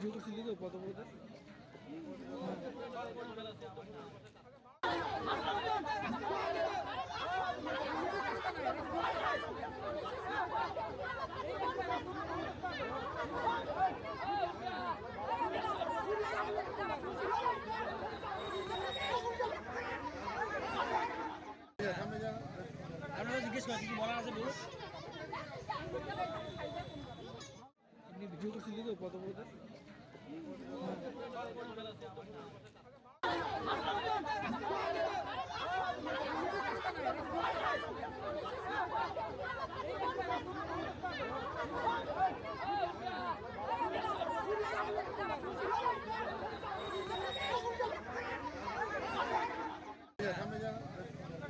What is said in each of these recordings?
জিজ্ঞেস করি কি বলার আছে বলুন। আপনি ভিডিও করছিলেন তো কত বলতে?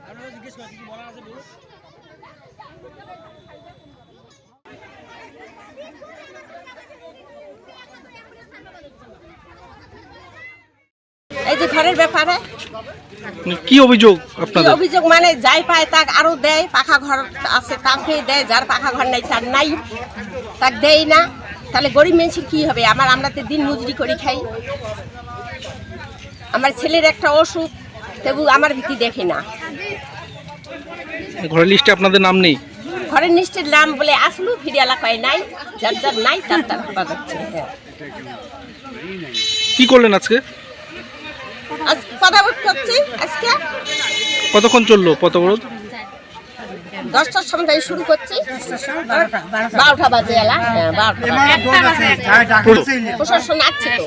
আপনারা জিজ্ঞেস করি কি বলার আছে বলুন। এই যে ঘরের ব্যাপারে কি অভিযোগ আপনাদের? অভিযোগ মানে যাই পায় তাক আরো দেয়, পাখা ঘর আছে তাকে দেয়, যার পাখা ঘর নাই তার নাই, তাক দেয় না। তাহলে গরিব মানুষের কি হবে? আমরা তো দিন মজুরি করে খাই। আমার ছেলের একটা অসুখ, তবু আমার ভীতি দেখে না। ঘরের লিস্টে আপনাদের নাম নেই? ঘরের নিশ্চিত নাম বলে আসলু ফিরিয়ালা কয় নাই, যার যার নাই তার তার বাজাচ্ছে। কি করলেন আজকে? আজ কথা করছি। আজকে কতক্ষণ চললো পথ অবরোধ? 10টার সময় থেকে শুরু করছি, 12টা বাজে এলা। প্রশাসন আসছে তো।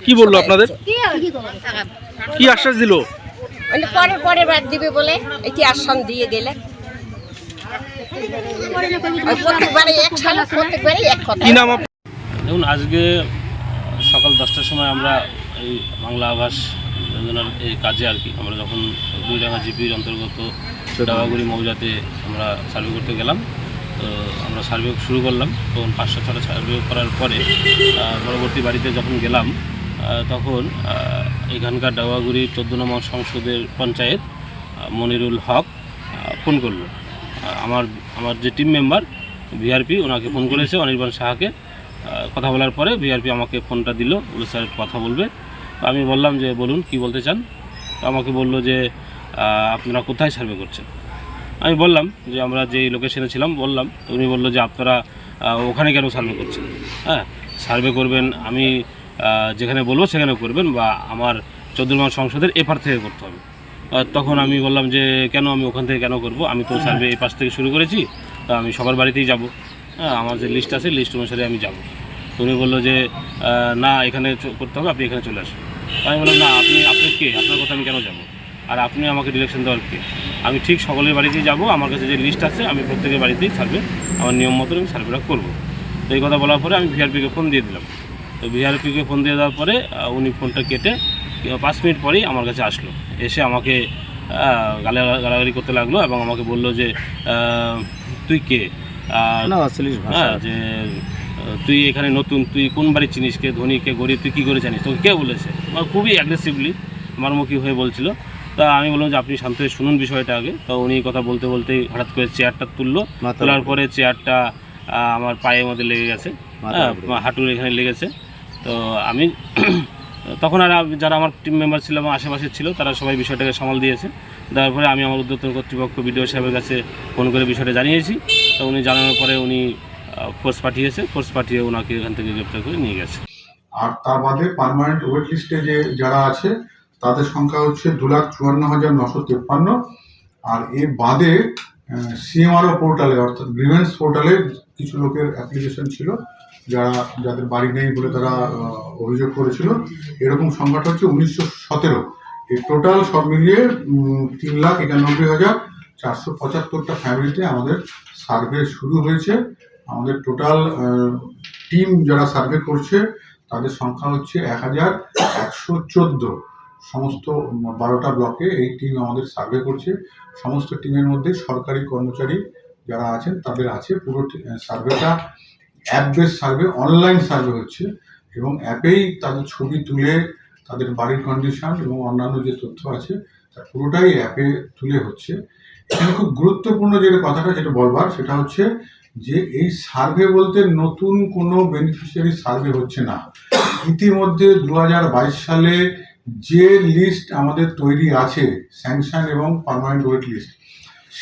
কি বললো আপনাদের? কি আশ্বাস দিল? পরে বাদ দিবে বলে এটি আশ্বাস দিয়ে গেলে। প্রত্যেকবারই এক সাল, প্রত্যেকবারই এক কথা। কি নাম? দেখুন, আজকে সকাল 10টার সময় আমরা এই বাংলা আবাস যোজনার এই কাজে আর কি আমরা যখন দুইডাঙ্গা জিপির অন্তর্গত ডাওয়াগুড়ি মৌজাতে আমরা সার্ভে করতে গেলাম। তো আমরা সার্ভে শুরু করলাম। তখন 500-600 সার্ভে করার পরে পরবর্তী বাড়িতে যখন গেলাম তখন এখানকার ডাওয়াগুড়ি 14 নম্বর সংসদের পঞ্চায়েত মনিরুল হক ফোন করলো। আমার যে টিম মেম্বার ভিআরপি ওনাকে ফোন করেছে, অনির্বাণ সাহাকে। কথা বলার পরে ভিআরপি আমাকে ফোনটা দিল, বলে স্যার কথা বলবে। তো আমি বললাম যে বলুন কি বলতে চান। তো আমাকে বলল যে আপনারা কোথায় সার্ভে করছেন। আমি বললাম যে আমরা যেই লোকেশনে ছিলাম বললাম। তো উনি বললো যে আপনারা ওখানে কেন সার্ভে করছেন? হ্যাঁ, সার্ভে করবেন আমি যেখানে বলবো সেখানে করবেন, বা আমার 14 নম্বর সংসদের এপার থেকে করতে হবে। তখন আমি বললাম যে কেন আমি ওখান থেকে কেন করব, আমি তো সার্ভে এই পাশ থেকে শুরু করেছি, তো আমি সবার বাড়িতেই যাব। হ্যাঁ, আমার যে লিস্ট আছে লিস্ট অনুসারে আমি যাব। তো উনি বললো যে না এখানে করতে হবে, আপনি এখানে চলে আসুন। আমি বললাম না আপনি কে, আপনার কথা আমি কেন যাব, আর আপনি আমাকে ডিরেকশন দেওয়ার কে? আমি ঠিক সকলের বাড়িতেই যাব, আমার কাছে যে লিস্ট আছে আমি প্রত্যেকের বাড়িতেই সার্ভে আমার নিয়ম মতো আমি সার্ভেটা করবো। তো এই কথা বলার পরে আমি ভিআরপিকে ফোন দিয়ে দিলাম। তো ভিআরপিকে ফোন দিয়ে দেওয়ার পরে উনি ফোনটা কেটে 5 মিনিট পরেই আমার কাছে আসলো। এসে আমাকে গালাগালি করতে লাগলো এবং আমাকে বললো যে তুই কে, হ্যাঁ, যে তুই এখানে নতুন, তুই কোন বাড়ি চিনিস, কে ধনী কে গরিব তুই কী করে জানিস, তোকে কে বলেছে? আমার খুবই অ্যাগ্রেসিভলি মারমুখী হয়ে বলছিল। তা আমি বললাম যে আপনি শান্ত হয়ে শুনুন বিষয়টা আগে। তো উনি কথা বলতে বলতেই হঠাৎ করে চেয়ারটা তুললো। তোলার পরে চেয়ারটা আমার পায়ের মধ্যে লেগে গেছে, হ্যাঁ, হাঁটুর এখানে লেগেছে। তো আমি তখন আর যারা আমার টিম মেম্বার ছিল এবং আশেপাশে ছিল তারা সবাই বিষয়টাকে সামাল দিয়েছে। দেওয়ার পরে আমি আমার উদ্যোক্তন কর্তৃপক্ষ বিডিও সাহেবের কাছে ফোন করে বিষয়টা জানিয়েছি। তো উনি জানানোর পরে উনি ফোর্স পাঠিয়ে ওনাকে এখান থেকে গ্রেপ্তার করে নিয়ে গেছে। আর তার বাদে পার্মানেন্ট ওয়েট লিস্টে যারা আছে তাদের সংখ্যা হচ্ছে 2,54,953। আর এর বাদে সিএমআরও পোর্টালে অর্থাৎ গ্রিভেন্স পোর্টালে কিছু লোকের অ্যাপ্লিকেশন ছিল যাদের বাড়ি নেই বলে তারা অভিযোগ করেছিল। এরকম সংখ্যাটা হচ্ছে 1917। এই টোটাল সব মিলিয়ে 3,91,475টা ফ্যামিলিতে আমাদের সার্ভে শুরু হয়েছে। আমাদের টোটাল টিম যারা সার্ভে করছে তাদের সংখ্যা হচ্ছে 1,114। সমস্ত 12টা ব্লকে এই টিম আমাদের সার্ভে করছে। সমস্ত টিমের মধ্যে সরকারি কর্মচারী যারা আছেন তাদের আছে। পুরো সার্ভেটা app base survey, online survey হচ্ছে এবং অ্যাপেই তাদের ছবি তুলে তাদের বাড়ির কন্ডিশন এবং অন্যান্য যে তথ্য আছে তার পুরোটাই অ্যাপে তুলে হচ্ছে। এখানে খুব গুরুত্বপূর্ণ যে কথাটা যেটা বলবার সেটা হচ্ছে যে এই সার্ভে বলতে নতুন কোনো বেনিফিশিয়ারি সার্ভে হচ্ছে না। ইতিমধ্যে 2022 সালে যে লিস্ট আমাদের তৈরি আছে স্যাংশন এবং পার্মানেন্ট ওয়েট লিস্ট,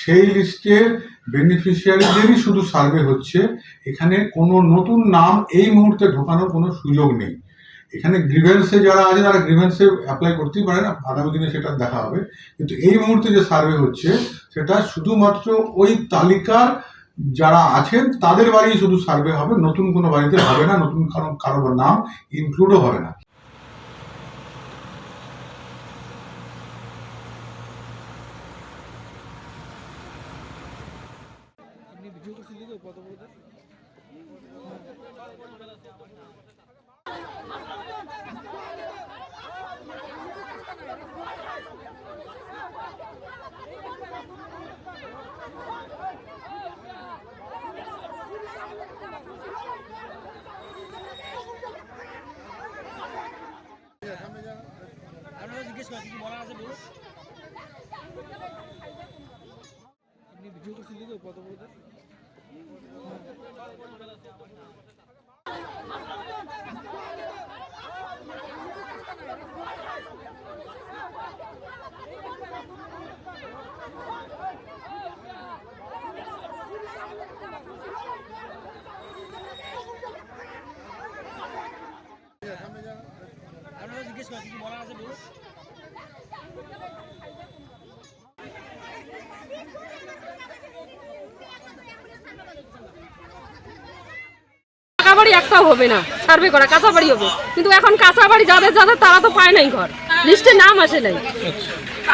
সেই লিস্টের বেনিফিশিয়ারিদেরই শুধু সার্ভে হচ্ছে। এখানে কোনো নতুন নাম এই মুহূর্তে ঢোকানোর কোনো সুযোগ নেই। এখানে গ্রিভেন্সে যারা আছে তারা গ্রিভেন্সে অ্যাপ্লাই করতেই পারে না, আগামী দিনে সেটা দেখা হবে। কিন্তু এই মুহূর্তে যে সার্ভে হচ্ছে সেটা শুধুমাত্র ওই তালিকার যারা আছেন তাদের বাড়ি শুধু সার্ভে হবে, নতুন কোনো বাড়িতে হবে না, নতুন কারোর নাম ইনক্লুডও হবে না। এমনি ভিডিও করছিলি তো কত বলতে? আপনারা জিজ্ঞেস করেন কি বলা আছে বলুন। এমনি ভিডিও করছিলি তো কত বলতে? আপনারা জিজ্ঞেস করেন কি বলা আছে বলুন। পাকা বাড়ি একটাও হবে না, সার্ভে করা কাঁচা বাড়ি হবে। কিন্তু এখন কাঁচা বাড়ি যাদের যাদের তারা তো পায় নাই, ঘর লিস্টে নাম আসে নাই।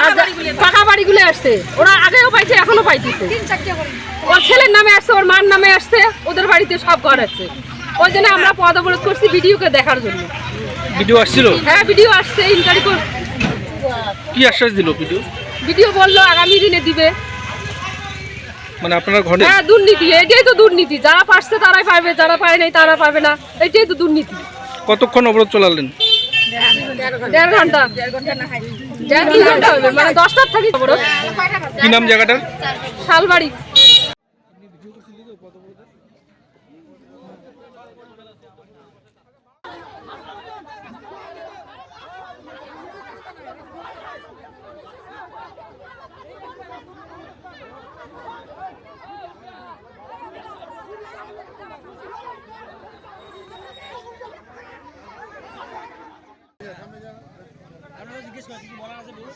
আর পাকা বাড়িগুলো আসছে, ওরা আগেও পাইছে এখনো পাইতেছে। ওর ছেলের নামে আসছে, ওর মার নামে আসছে, ওদের বাড়িতে সব ঘর আছে। ওই জন্য আমরা পদ অবরোধ করছি ভিডিওকে দেখার জন্য। ভিডিও আসছিল? হ্যাঁ, ভিডিও আসছে, ইনকোয়ারি কর। কি আশ্বাস দিল ভিডিও? ভিডিও বললো আগামী দিনে দিবে। মানে আপনার ঘরে? হ্যাঁ, দুর্নীতি, এটাই তো দুর্নীতি। যারা পারছে তারাই পাবে, যারা পায় নাই তারা পাবে না, এটাই তো দুর্নীতি। কতক্ষণ অবরোধ চলালেন? 1.5 ঘন্টা। 2 ঘন্টা হবে, মানে 10টার থেকে অবরোধ। কি নাম জায়গাটার? শালবাড়ি। এমনি ভিডিও করছিলি তো কত বলতে? আপনারা জিজ্ঞেস করেন কি বলা আছে বলুন।